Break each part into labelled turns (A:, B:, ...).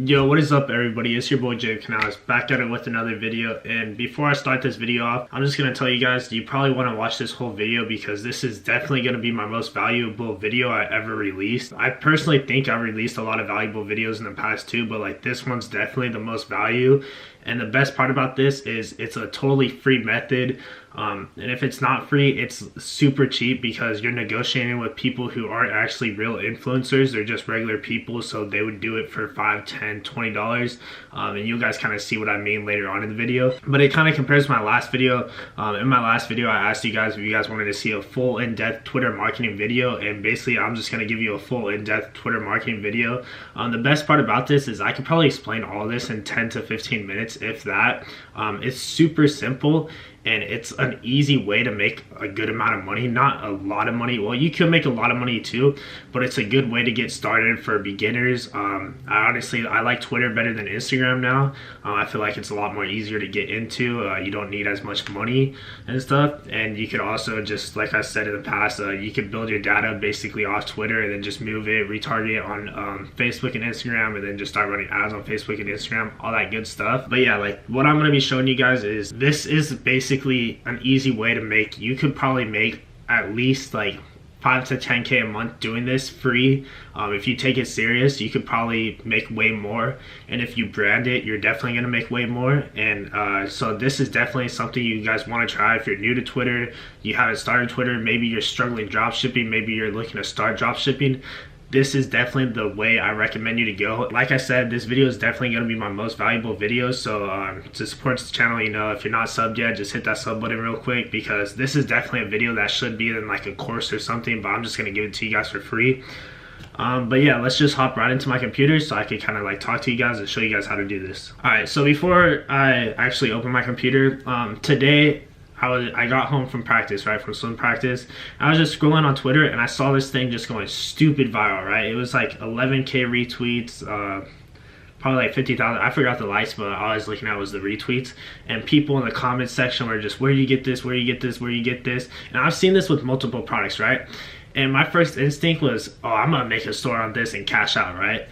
A: Yo, what is up everybody? It's your boy Jay Canales back at it with another video. And before I start this video off, I'm just gonna tell you guys, you probably want to watch this whole video because this is definitely gonna be my most valuable video I ever released. I personally think I released a lot of valuable videos in the past too, but like this one's definitely the most value. And the best part about this is it's a totally free method. And if it's not free, it's super cheap because you're negotiating with people who aren't actually real influencers. They're just regular people, so they would do it for $5, $10, $20. And you guys kind of see what I mean later on in the video. But it kind of compares to my last video. In my last video, I asked you guys if you guys wanted to see a full in-depth Twitter marketing video, and basically I'm just going to give you a full in-depth Twitter marketing video. The best part about this is I could probably explain all this in 10 to 15 minutes, if that. It's super simple. And it's an easy way to make a good amount of money, not a lot of money. Well, you could make a lot of money too, but it's a good way to get started for beginners. I like Twitter better than Instagram now. I feel like it's a lot more easier to get into. You don't need as much money and stuff. And you could also just, like I said in the past, you could build your data basically off Twitter and then just move it, retarget it on Facebook and Instagram, and then just start running ads on Facebook and Instagram, all that good stuff. But yeah, like what I'm gonna be showing you guys is this is basically an easy way to make, you could probably make at least like 5 to 10K a month doing this free. If you take it serious, you could probably make way more, and if you brand it, you're definitely gonna make way more. And so this is definitely something you guys want to try. If you're new to Twitter, you haven't started Twitter, maybe you're struggling drop shipping, maybe you're looking to start drop shipping, this is definitely the way I recommend you to go. Like I said, this video is definitely going to be my most valuable video. So to support this channel, you know, if you're not subbed yet, just hit that sub button real quick, because this is definitely a video that should be in like a course or something, but I'm just going to give it to you guys for free. But yeah, let's just hop right into my computer so I can kind of like talk to you guys and show you guys how to do this. All right, so before I actually open my computer, today, I got home from practice, right, from swim practice. I was just scrolling on Twitter and I saw this thing just going stupid viral, right? It was like 11K retweets, probably like 50,000. I forgot the likes, but all I was looking at was the retweets. And people in the comments section were just, where do you get this? Where do you get this? Where do you get this? And I've seen this with multiple products, right? And my first instinct was, oh, I'm gonna make a store on this and cash out, right?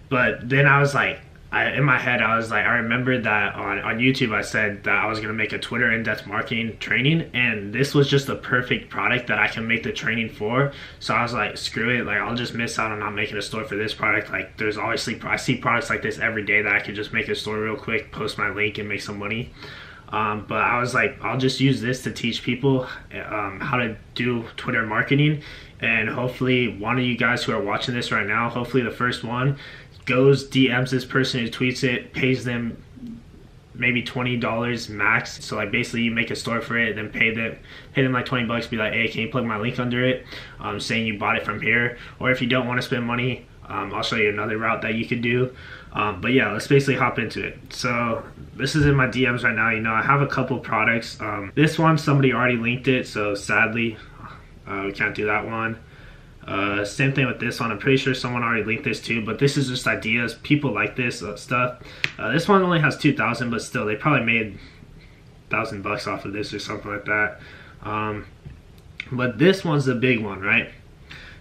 A: But then I was like, in my head, I was like, I remembered that on YouTube, I said that I was going to make a Twitter in-depth marketing training, and this was just the perfect product that I can make the training for. So I was like, screw it, like I'll just miss out on not making a store for this product. Like there's obviously, I see products like this every day that I could just make a store real quick, post my link and make some money. But I was like, I'll just use this to teach people how to do Twitter marketing. And hopefully one of you guys who are watching this right now, hopefully the first one, goes DMs this person who tweets it, pays them maybe $20 max. So like basically you make a store for it, then pay them like 20 bucks, be like, hey, can you plug my link under it, saying you bought it from here. Or if you don't want to spend money, I'll show you another route that you could do. But yeah, let's basically hop into it. So this is in my DMs right now. You know, I have a couple products. This one, somebody already linked it, so sadly we can't do that one. Same thing with this one. I'm pretty sure someone already linked this too, but this is just ideas. People like this stuff. This one only has 2,000, but still they probably made $1,000 off of this or something like that. But this one's the big one, right?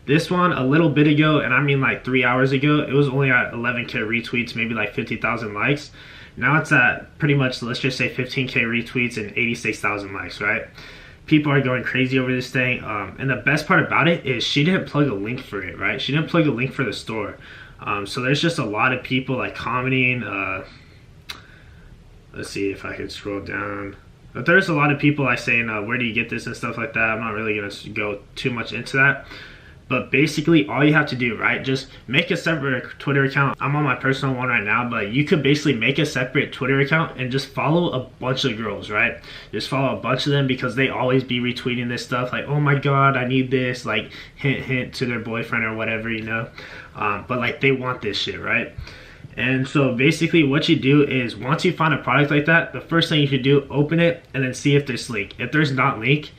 A: This one, a little bit ago, and I mean like 3 hours ago, it was only at 11K retweets, maybe like 50,000 likes. Now it's at pretty much, let's just say 15K retweets and 86,000 likes, right? People are going crazy over this thing. And the best part about it is she didn't plug a link for it, right? She didn't plug a link for the store. So there's just a lot of people like commenting. Let's see if I can scroll down. But there's a lot of people like saying, where do you get this and stuff like that. I'm not really going to go too much into that. But basically all you have to do, right, just make a separate Twitter account. I'm on my personal one right now, but you could basically make a separate Twitter account and just follow a bunch of girls, right? Just follow a bunch of them, because they always be retweeting this stuff like, oh my god, I need this, like hint hint to their boyfriend or whatever, you know. But like they want this shit, right? And so basically what you do is, once you find a product like that, the first thing you should do, open it and then see if there's link. If there's not link,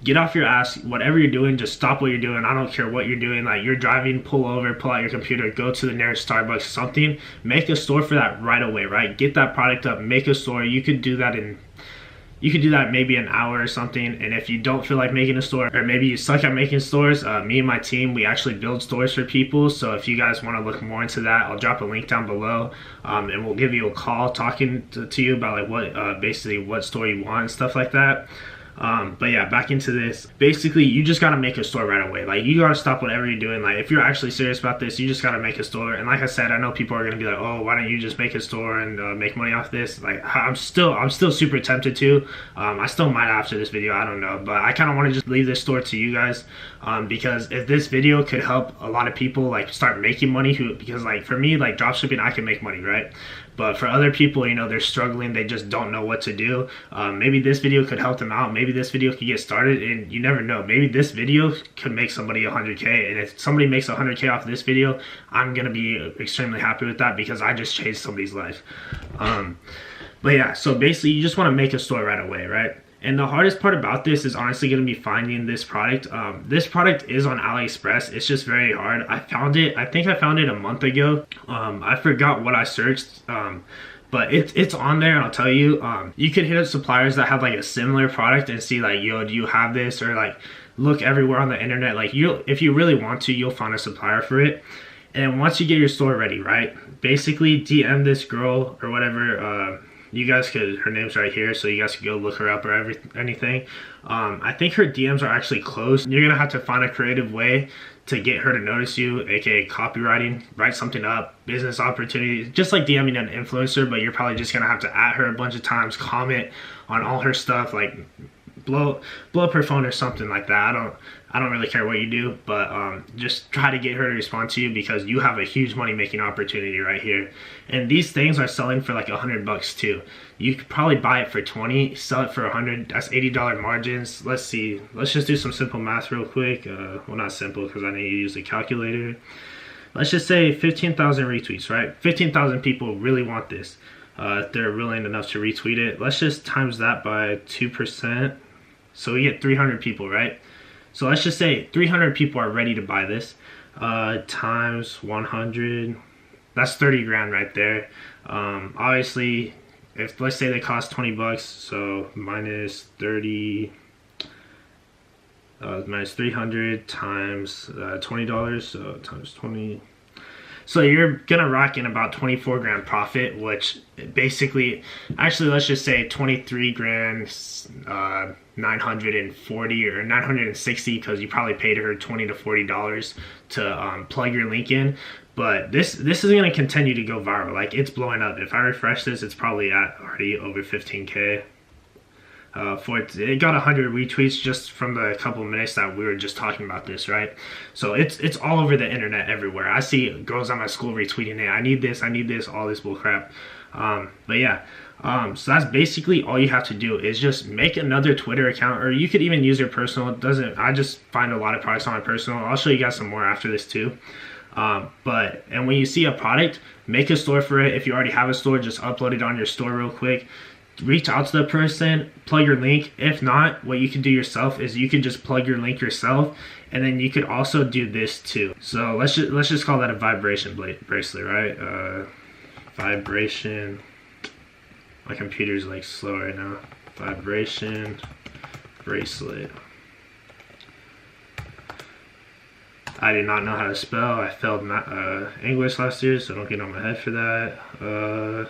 A: get off your ass, whatever you're doing, just stop what you're doing. I don't care what you're doing. Like you're driving, pull over, pull out your computer, go to the nearest Starbucks, something. Make a store for that right away, right? Get that product up, make a store. You could do that in, you could do that maybe an hour or something. And if you don't feel like making a store, or maybe you suck at making stores, me and my team, we actually build stores for people. So if you guys want to look more into that, I'll drop a link down below, and we'll give you a call talking to you about like what basically what store you want and stuff like that. But yeah, back into this. Basically, you just gotta make a store right away. Like, you gotta stop whatever you're doing. Like, if you're actually serious about this, you just gotta make a store. And like I said, I know people are gonna be like, oh, why don't you just make a store and make money off this? Like, I'm still super tempted to. I still might after this video, I don't know. But I kind of want to just leave this store to you guys, because if this video could help a lot of people like start making money, because like for me, like dropshipping, I can make money, right? But for other people, you know, they're struggling, they just don't know what to do. Maybe this video could help them out. Maybe this video could get started, and you never know. Maybe this video could make somebody 100K, and if somebody makes 100K off this video, I'm gonna be extremely happy with that because I just changed somebody's life. But yeah, so basically you just want to make a store right away, right? And the hardest part about this is honestly going to be finding this product. This product is on AliExpress. It's just very hard. I found it, I think I found it a month ago. I forgot what I searched, but it's on there, and I'll tell you, you could hit up suppliers that have like a similar product and see like, yo, do you have this? Or like look everywhere on the internet. Like, if you really want to, you'll find a supplier for it. And once you get your store ready, right, basically DM this girl or whatever. You guys could, her name's right here, so you guys could go look her up or anything. I think her DMs are actually closed. You're gonna have to find a creative way to get her to notice you, aka copywriting, write something up, business opportunities, just like DMing an influencer, but you're probably just gonna have to at her a bunch of times, comment on all her stuff, like blow up her phone or something like that. I don't really care what you do, but just try to get her to respond to you, because you have a huge money making opportunity right here. And these things are selling for like $100 too. You could probably buy it for 20, sell it for 100. That's $80 margins. Let's see. Let's just do some simple math real quick. Well, not simple because I need to use a calculator. Let's just say 15,000 retweets, right? 15,000 people really want this. If they're willing enough to retweet it. Let's just times that by 2%. So we get 300 people, right? So let's just say 300 people are ready to buy this, times 100, that's 30 grand right there. Obviously, if let's say they cost 20 bucks, so minus 30, minus 300 times $20, so times 20. So you're gonna rack in about 24 grand profit, which basically, actually let's just say 23 grand, 940 or 960, because you probably paid her $20 to $40 to plug your link in. But this is gonna continue to go viral. Like, it's blowing up. If I refresh this, it's probably at already over 15K. It got 100 retweets just from the couple minutes that we were just talking about this, right? So it's all over the internet everywhere. I see girls at my school retweeting it. I need this, all this bull crap. But yeah, so that's basically all you have to do is just make another Twitter account, or you could even use your personal. It doesn't, I just find a lot of products on my personal. I'll show you guys some more after this too. And when you see a product, make a store for it. If you already have a store, just upload it on your store real quick. Reach out to the person, plug your link. If not, what you can do yourself is you can just plug your link yourself, and then you could also do this too. So let's just call that a vibration bracelet, right? Vibration. My computer's like slow right now. Vibration bracelet. I did not know how to spell. I failed English last year, so don't get on my head for that.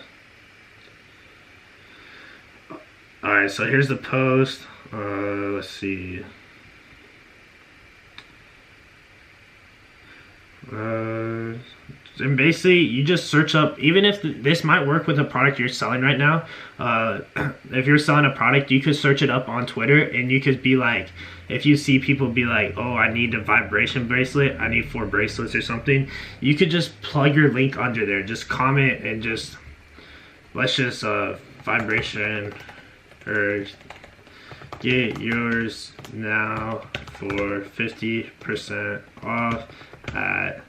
A: Alright, so here's the post. Let's see. And basically, you just search up, even if this might work with a product you're selling right now. If you're selling a product, you could search it up on Twitter, and you could be like, if you see people be like, oh, I need a vibration bracelet, I need 4 bracelets or something, you could just plug your link under there. Just comment and just, let's just, vibration, or get yours now for 50% off at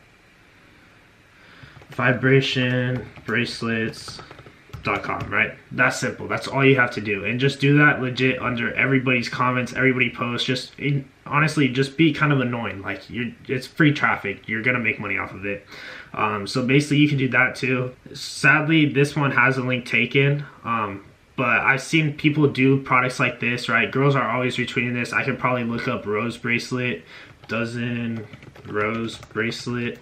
A: vibrationbracelets.com, right? That's simple. That's all you have to do, and just do that legit under everybody's comments, everybody posts. Just honestly, just be kind of annoying. Like, it's free traffic, you're gonna make money off of it. So basically you can do that too. Sadly, this one has a link taken, But I've seen people do products like this, right? Girls are always retweeting this. I could probably look up rose bracelet, dozen rose bracelet,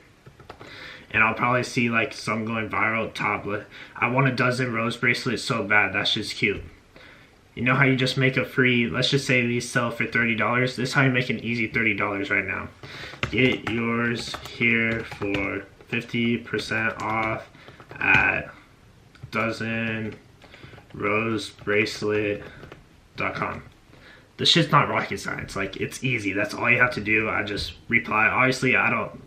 A: and I'll probably see like some going viral top. I want a dozen rose bracelets so bad. That's just cute. You know how you just make a free, let's just say these sell for $30. This is how you make an easy $30 right now. Get yours here for 50% off at dozenrosebracelet.com. This shit's not rocket science. Like, it's easy. That's all you have to do. I just reply. Obviously, I don't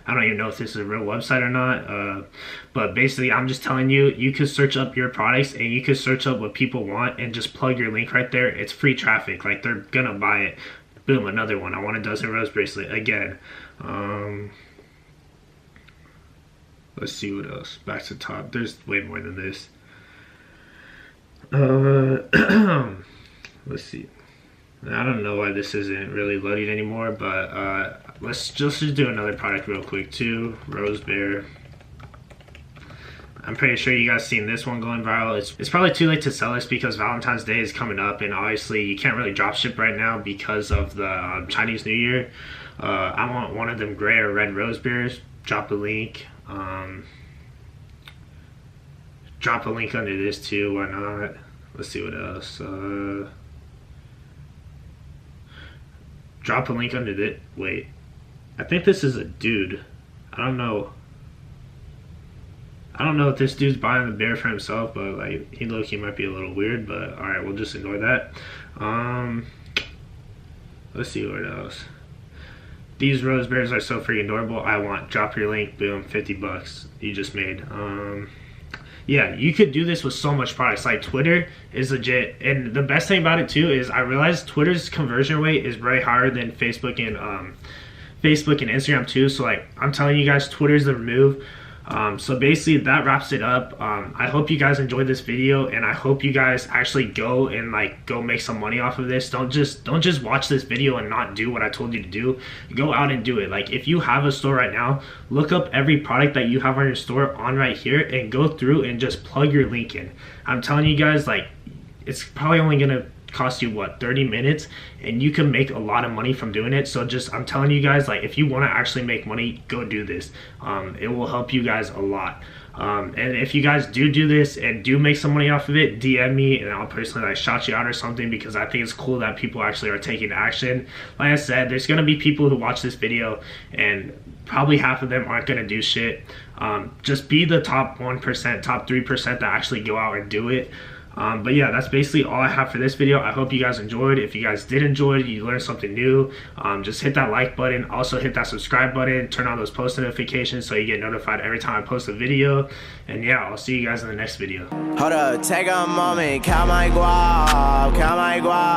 A: even know if this is a real website or not, but basically I'm just telling you, you could search up your products and you could search up what people want and just plug your link right there. It's free traffic. Like, they're gonna buy it. Boom, another one. I want a dozen rose bracelet. Again, let's see what else. Back to top. There's way more than this. Let's see. I don't know why this isn't really loading anymore, but let's just do another product real quick too. Rose Bear. I'm pretty sure you guys seen this one going viral. It's probably too late to sell this because Valentine's Day is coming up, and obviously you can't really drop ship right now because of the Chinese New Year. I want one of them gray or red rose bears. Drop a link. Drop a link under this too. Why not? Let's see what else. Drop a link under this. Wait, I think this is a dude. I don't know if this dude's buying the bear for himself, but like, he low-key might be a little weird, but alright, we'll just ignore that. Let's see what else. These rose bears are so freaking adorable. I want. Drop your link. Boom, 50 bucks you just made. Yeah, you could do this with so much products. Like, Twitter is legit, and the best thing about it too is I realized Twitter's conversion rate is way higher than Facebook and Instagram too. So like, I'm telling you guys, Twitter's the move. So basically that wraps it up. I hope you guys enjoyed this video, and I hope you guys actually go and like go make some money off of this. Don't just watch this video and not do what I told you to do. Go out and do it. Like, if you have a store right now, look up every product that you have on your store on right here and go through and just plug your link in. I'm telling you guys, like, it's probably only gonna cost you what, 30 minutes, and you can make a lot of money from doing it. So just, I'm telling you guys, like, if you want to actually make money, go do this. It will help you guys a lot. And if you guys do this and do make some money off of it, DM me and I'll personally like shout you out or something, because I think it's cool that people actually are taking action. Like I said, there's gonna be people who watch this video and probably half of them aren't gonna do shit. Just be the top 1%, top 3% that actually go out and do it. But yeah, that's basically all I have for this video. I hope you guys enjoyed. If you guys did enjoy it, you learned something new, just hit that like button. Also hit that subscribe button, turn on those post notifications so you get notified every time I post a video. And yeah, I'll see you guys in the next video.
B: Hold up, take a moment, count my guap, count my guap.